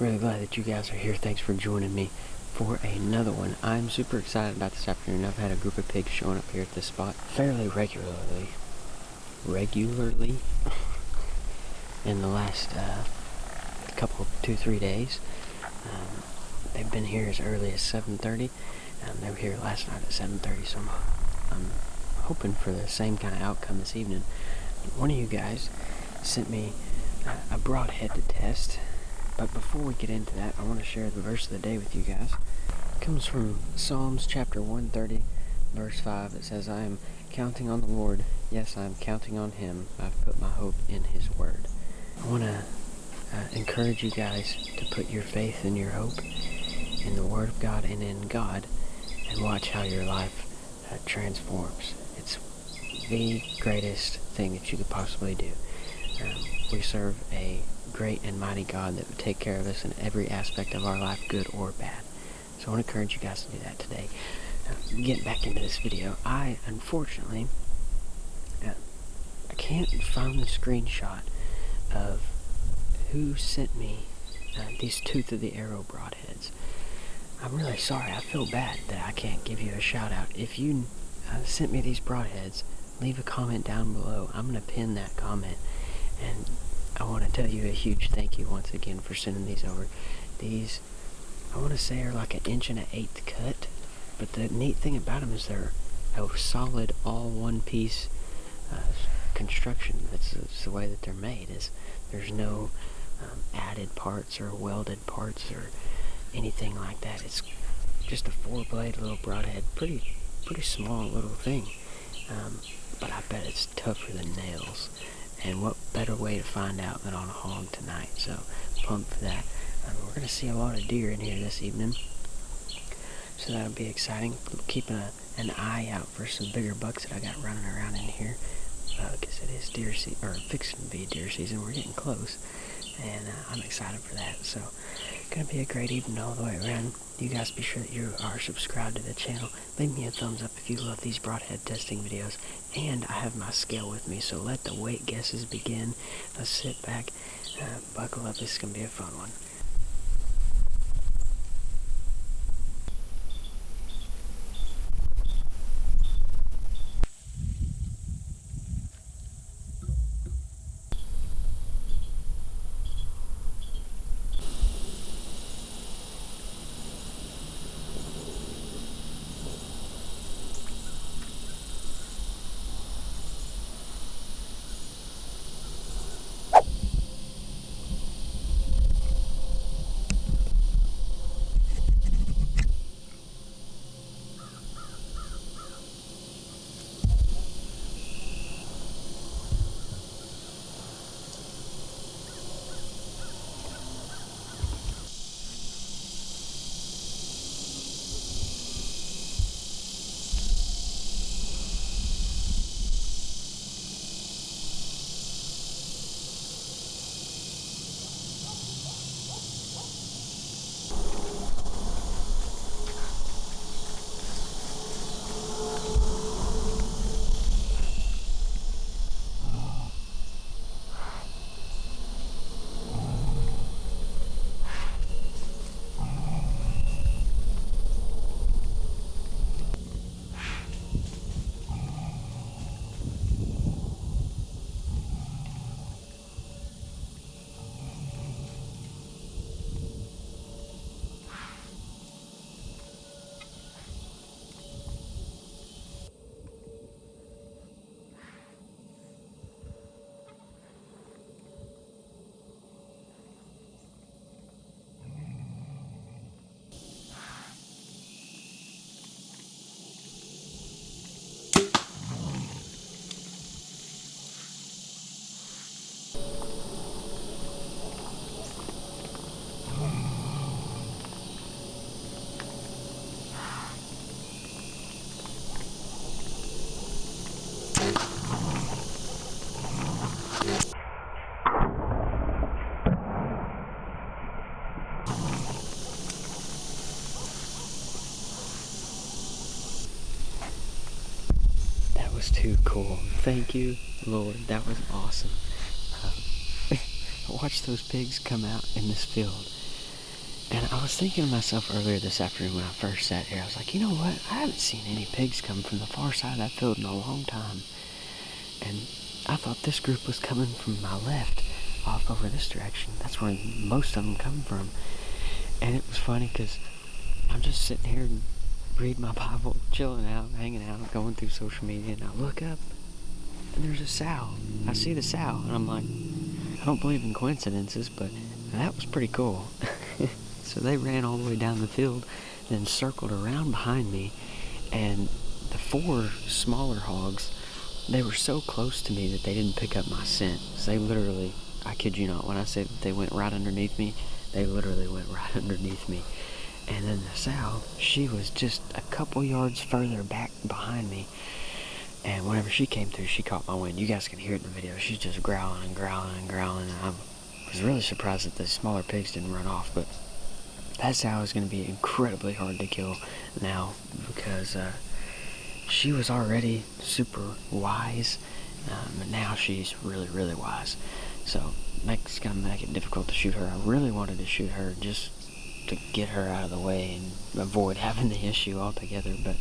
Really glad that you guys are here. Thanks for joining me for another one. I'm super excited about this afternoon. I've had a group of pigs showing up here at this spot fairly regularly in the last couple, 2-3 days. They've been here as early as 7:30. They were here last night at 7:30, so I'm hoping for the same kind of outcome this evening. One of you guys sent me a broadhead to test, but before we get into that, I want to share the verse of the day with you guys. It comes from Psalms chapter 130, verse 5. It says, "I am counting on the Lord. Yes, I am counting on Him. I've put my hope in His word." I want to encourage you guys to put your faith and your hope in the Word of God and in God, and watch how your life transforms. It's the greatest thing that you could possibly do. We serve a great and mighty God that would take care of us in every aspect of our life, good or bad. So I want to encourage you guys to do that today. Getting back into this video, I unfortunately I can't find the screenshot of who sent me these Tooth of the Arrow broadheads. I'm really sorry. I feel bad that I can't give you a shout out. If you sent me these broadheads, leave a comment down below. I'm going to pin that comment, and I want to tell you a huge thank you once again for sending these over. These, I want to say, are like 1 1/8 cut, but the neat thing about them is they're a solid all one piece construction. That's the way that they're made. Is there's no added parts or welded parts or anything like that. It's just a 4-blade little broadhead, pretty small little thing, but I bet it's tougher than nails. And what better way to find out than on a hog tonight? So pumped for that. We're gonna see a lot of deer in here this evening, so that'll be exciting. Keeping an eye out for some bigger bucks that I got running around in here, because it is deer season, or fixing to be deer season. We're getting close, and I'm excited for that. So gonna be a great evening all the way around. You guys be sure that you are subscribed to the channel. Leave me a thumbs up if you love these broadhead testing videos. And I have my scale with me, so let the weight guesses begin. Let's sit back, buckle up. This is gonna be a fun one. Too cool. Thank you, Lord. That was awesome. Watch those pigs come out in this field. And I was thinking to myself earlier this afternoon when I first sat here, I was like, you know what? I haven't seen any pigs come from the far side of that field in a long time. And I thought this group was coming from my left, off over this direction. That's where most of them come from. And it was funny because I'm just sitting here reading my Bible, chilling out, hanging out, going through social media, and I look up, and there's a sow. I see the sow, and I'm like, I don't believe in coincidences, but that was pretty cool. So they ran all the way down the field, then circled around behind me, and the 4 smaller hogs, they were so close to me that they didn't pick up my scent. So they literally, I kid you not, when I say that they went right underneath me, they literally went right underneath me. And then the sow, she was just a couple yards further back behind me. And whenever she came through, she caught my wind. You guys can hear it in the video. She's just growling and growling and growling. And I was really surprised that the smaller pigs didn't run off. But that sow is going to be incredibly hard to kill now because she was already super wise. But now she's really, really wise. So that's going to make it difficult to shoot her. I really wanted to shoot her just to get her out of the way and avoid having the issue altogether. But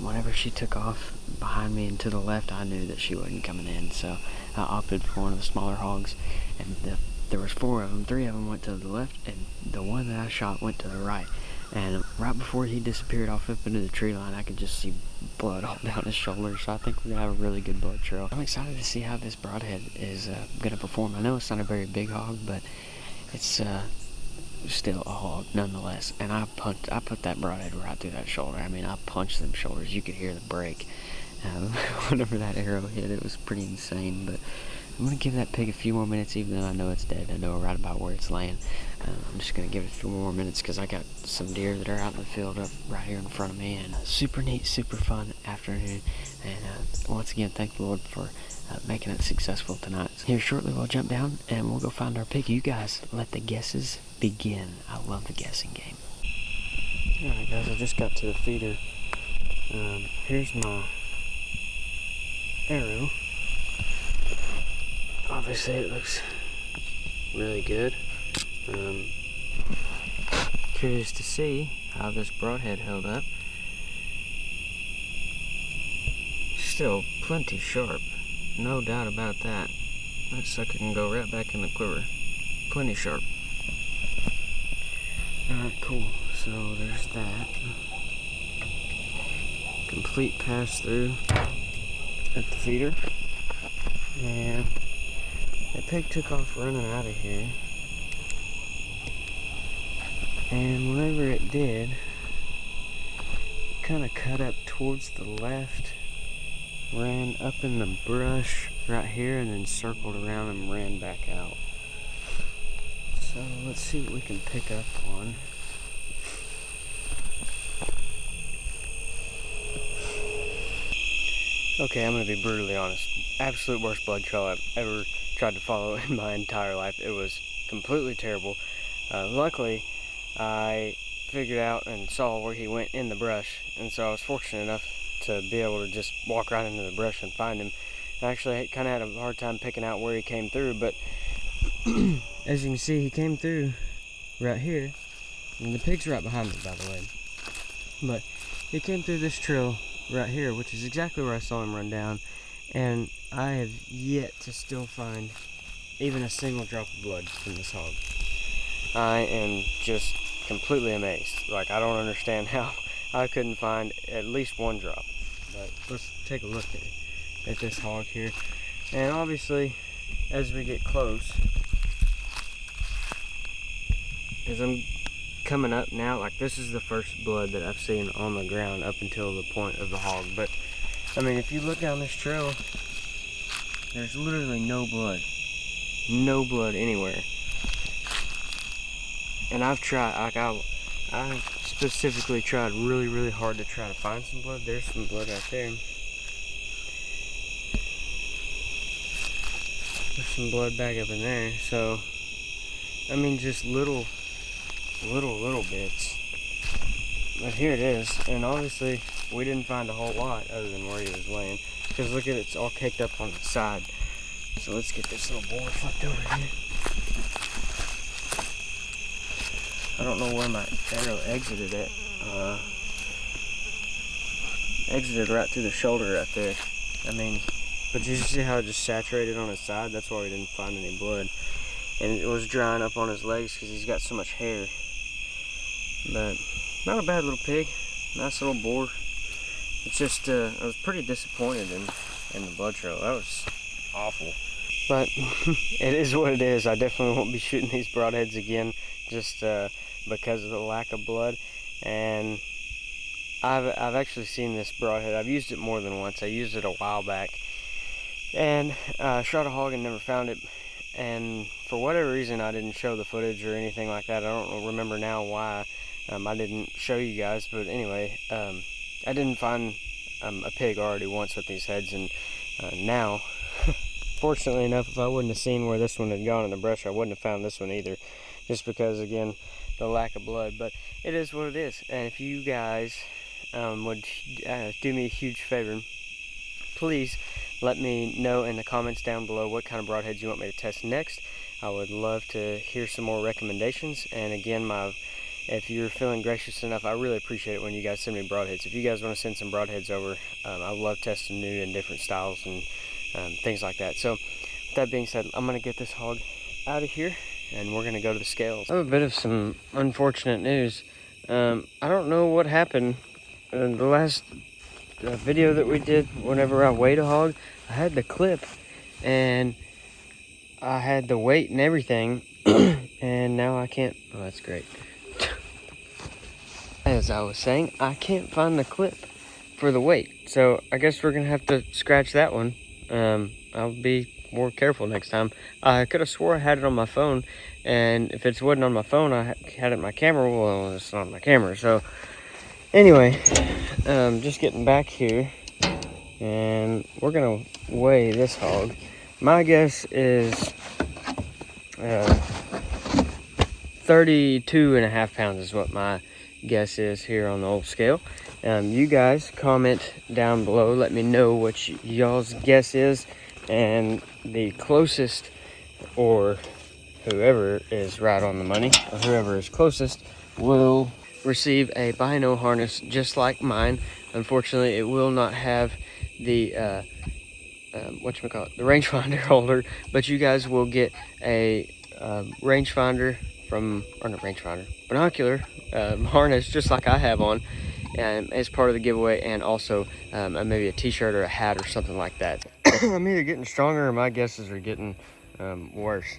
whenever she took off behind me and to the left, I knew that she wasn't coming in. So I opted for one of the smaller hogs. And there was 4 of them. 3 of them went to the left, and the one that I shot went to the right. And right before he disappeared off up into the tree line, I could just see blood all down his shoulder. So I think we're going to have a really good blood trail. I'm excited to see how this broadhead is going to perform. I know it's not a very big hog, but it's still a hog nonetheless. And I put that broadhead right through that shoulder. I mean, I punched them shoulders. You could hear the break. Whenever that arrow hit, it was pretty insane. But I'm going to give that pig a few more minutes, even though I know it's dead. I know right about where it's laying. I'm just going to give it a few more minutes because I got some deer that are out in the field up right here in front of me. And super neat, super fun afternoon. And once again, thank the Lord for making it successful tonight. Here shortly, we'll jump down and we'll go find our pig. You guys, let the guesses begin. I love the guessing game. Alright guys, I just got to the feeder. Here's my arrow. Obviously it looks really good. Curious to see how this broadhead held up. Still plenty sharp, no doubt about that. That sucker can go right back in the quiver. Plenty sharp. Alright, cool. So there's that. Complete pass through at the feeder. And that pig took off running out of here. And whenever it did, it kind of cut up towards the left, ran up in the brush right here, and then circled around and ran back out. So let's see what we can pick up on. Okay, I'm going to be brutally honest. Absolute worst blood trail I've ever tried to follow in my entire life. It was completely terrible. Luckily, I figured out and saw where he went in the brush, and so I was fortunate enough to be able to just walk right into the brush and find him. I actually kind of had a hard time picking out where he came through, but as you can see, he came through right here, and the pig's right behind me, by the way. But he came through this trail right here, which is exactly where I saw him run down, and I have yet to still find even a single drop of blood from this hog. I am just completely amazed. Like, I don't understand how I couldn't find at least one drop. But let's take a look at this hog here. And obviously, as we get close, as I'm coming up now, like, this is the first blood that I've seen on the ground up until the point of the hog. But I mean, if you look down this trail, there's literally no blood anywhere. And I've tried, like, I specifically tried really, really hard to try to find some blood. There's some blood right there. There's some blood back up in there. So, I mean, just little bits. But here it is. And obviously, we didn't find a whole lot other than where he was laying. Because look at it, it's all caked up on the side. So let's get this little board flipped over here. I don't know where my arrow exited at. Exited right through the shoulder right there. I mean, but you see how it just saturated on his side? That's why we didn't find any blood. And it was drying up on his legs because he's got so much hair. But not a bad little pig. Nice little boar. It's just, I was pretty disappointed in the blood trail. That was awful. But it is what it is. I definitely won't be shooting these broadheads again just because of the lack of blood. And I've actually seen this broadhead. I've used it more than once. I used it a while back. And shot a hog and never found it. And for whatever reason, I didn't show the footage or anything like that. I don't remember now why I didn't show you guys. But anyway, I didn't find a pig already once with these heads. And now, fortunately enough, if I wouldn't have seen where this one had gone in the brush, I wouldn't have found this one either. Just because, again, the lack of blood. But it is what it is. And if you guys would do me a huge favor, please let me know in the comments down below what kind of broadheads you want me to test next. I would love to hear some more recommendations. And again, if you're feeling gracious enough, I really appreciate it when you guys send me broadheads. If you guys want to send some broadheads over, I love testing new and different styles and things like that. So with that being said, I'm going to get this hog out of here and we're going to go to the scales. I have a bit of some unfortunate news. I don't know what happened in the last video that we did. Whenever I weighed a hog, I had the clip and I had the weight and everything and now I can't. Oh, that's great. As I was saying, I can't find the clip for the weight, so I guess we're gonna have to scratch that one. I'll be more careful next time. I could have swore I had it on my phone, and if it wasn't on my phone, I had it on my camera. Well, it's not on my camera. So anyway, just getting back here, and we're gonna weigh this hog. My guess is 32.5 pounds is what my guess is here on the old scale. You guys comment down below, let me know what y'all's guess is, and the closest, or whoever is right on the money, or whoever is closest, will receive a bino harness just like mine. Unfortunately, it will not have the the rangefinder holder, but you guys will get a rangefinder binocular harness just like I have on as part of the giveaway, and also maybe a t-shirt or a hat or something like that. I'm either getting stronger or my guesses are getting worse,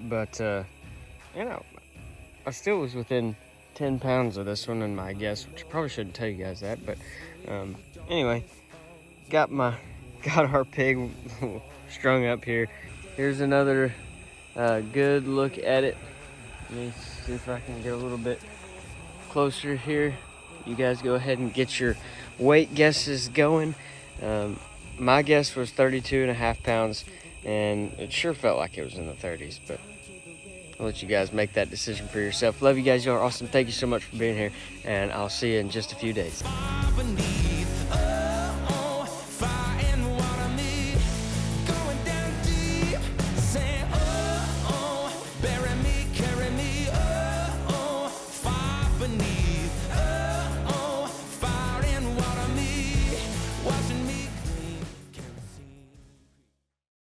but you know, I still was within 10 pounds of this one in my guess, which I probably shouldn't tell you guys that, but anyway, got our pig strung up here. Here's another good look at it. Let me see if I can get a little bit closer here. You guys go ahead and get your weight guesses going. My guess was 32.5 pounds, and it sure felt like it was in the 30s, but I'll let you guys make that decision for yourself. Love you guys. You are awesome. Thank you so much for being here, and I'll see you in just a few days.